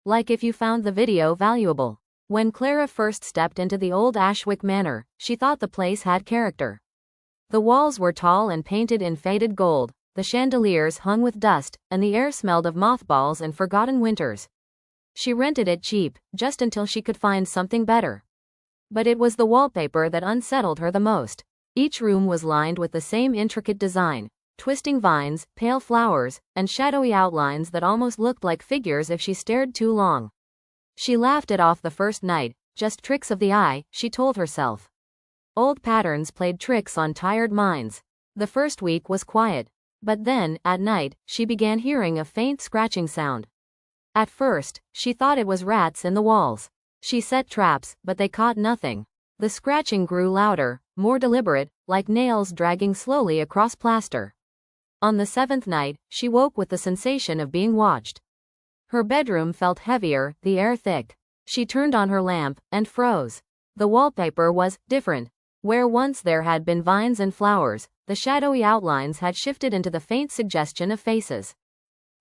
like if you found the video valuable. When Clara first stepped into the old Ashwick Manor, she thought the place had character. The walls were tall and painted in faded gold, the chandeliers hung with dust, and the air smelled of mothballs and forgotten winters. She rented it cheap, just until she could find something better. But it was the wallpaper that unsettled her the most. Each room was lined with the same intricate design, twisting vines, pale flowers, and shadowy outlines that almost looked like figures if she stared too long. She laughed it off the first night, just tricks of the eye, she told herself. Old patterns played tricks on tired minds. The first week was quiet. But then, at night, she began hearing a faint scratching sound. At first, she thought it was rats in the walls. She set traps, but they caught nothing. The scratching grew louder, more deliberate, like nails dragging slowly across plaster. On the 7th night, she woke with the sensation of being watched. Her bedroom felt heavier, the air thick. She turned on her lamp, and froze. The wallpaper was different. Where once there had been vines and flowers, the shadowy outlines had shifted into the faint suggestion of faces.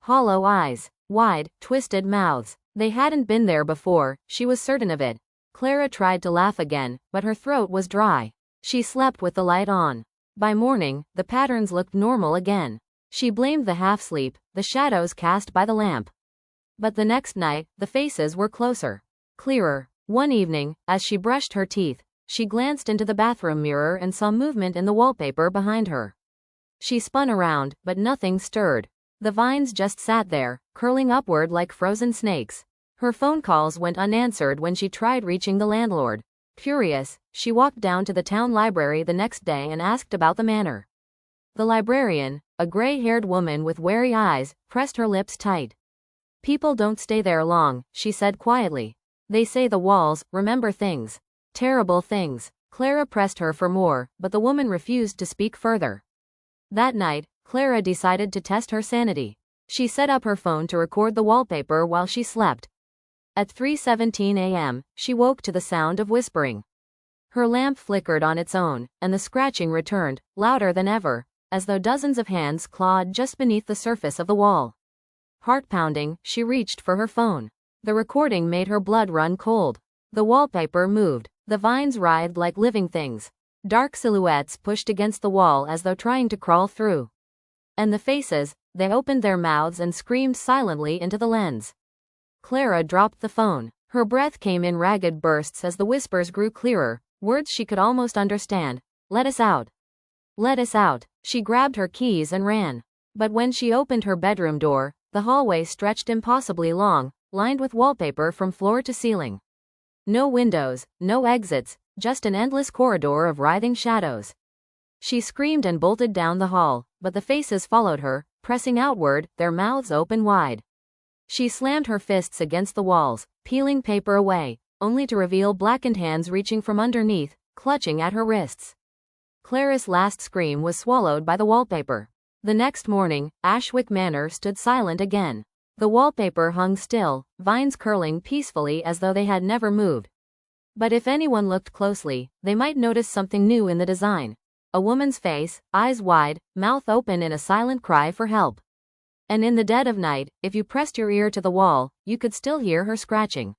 Hollow eyes, wide, twisted mouths. They hadn't been there before, she was certain of it. Clara tried to laugh again, but her throat was dry. She slept with the light on. By morning, the patterns looked normal again. She blamed the half-sleep, the shadows cast by the lamp. But the next night, the faces were closer. Clearer. One evening, as she brushed her teeth, she glanced into the bathroom mirror and saw movement in the wallpaper behind her. She spun around, but nothing stirred. The vines just sat there, curling upward like frozen snakes. Her phone calls went unanswered when she tried reaching the landlord. Curious, she walked down to the town library the next day and asked about the manor. The librarian, a gray-haired woman with wary eyes, pressed her lips tight. People don't stay there long, she said quietly. They say the walls remember things. Terrible things. Clara pressed her for more, but the woman refused to speak further. That night, Clara decided to test her sanity. She set up her phone to record the wallpaper while she slept. At 3:17 a.m., she woke to the sound of whispering. Her lamp flickered on its own, and the scratching returned, louder than ever, as though dozens of hands clawed just beneath the surface of the wall. Heart-pounding, she reached for her phone. The recording made her blood run cold. The wallpaper moved. The vines writhed like living things. Dark silhouettes pushed against the wall as though trying to crawl through. And the faces, they opened their mouths and screamed silently into the lens. Clara dropped the phone. Her breath came in ragged bursts as the whispers grew clearer, words she could almost understand. Let us out. Let us out. She grabbed her keys and ran. But when she opened her bedroom door, the hallway stretched impossibly long, lined with wallpaper from floor to ceiling. No windows, no exits, just an endless corridor of writhing shadows. She screamed and bolted down the hall, but the faces followed her, pressing outward, their mouths open wide. She slammed her fists against the walls, peeling paper away, only to reveal blackened hands reaching from underneath, clutching at her wrists. Clara's last scream was swallowed by the wallpaper. The next morning, Ashwick Manor stood silent again. The wallpaper hung still, vines curling peacefully as though they had never moved. But if anyone looked closely, they might notice something new in the design. A woman's face, eyes wide, mouth open in a silent cry for help. And in the dead of night, if you pressed your ear to the wall, you could still hear her scratching.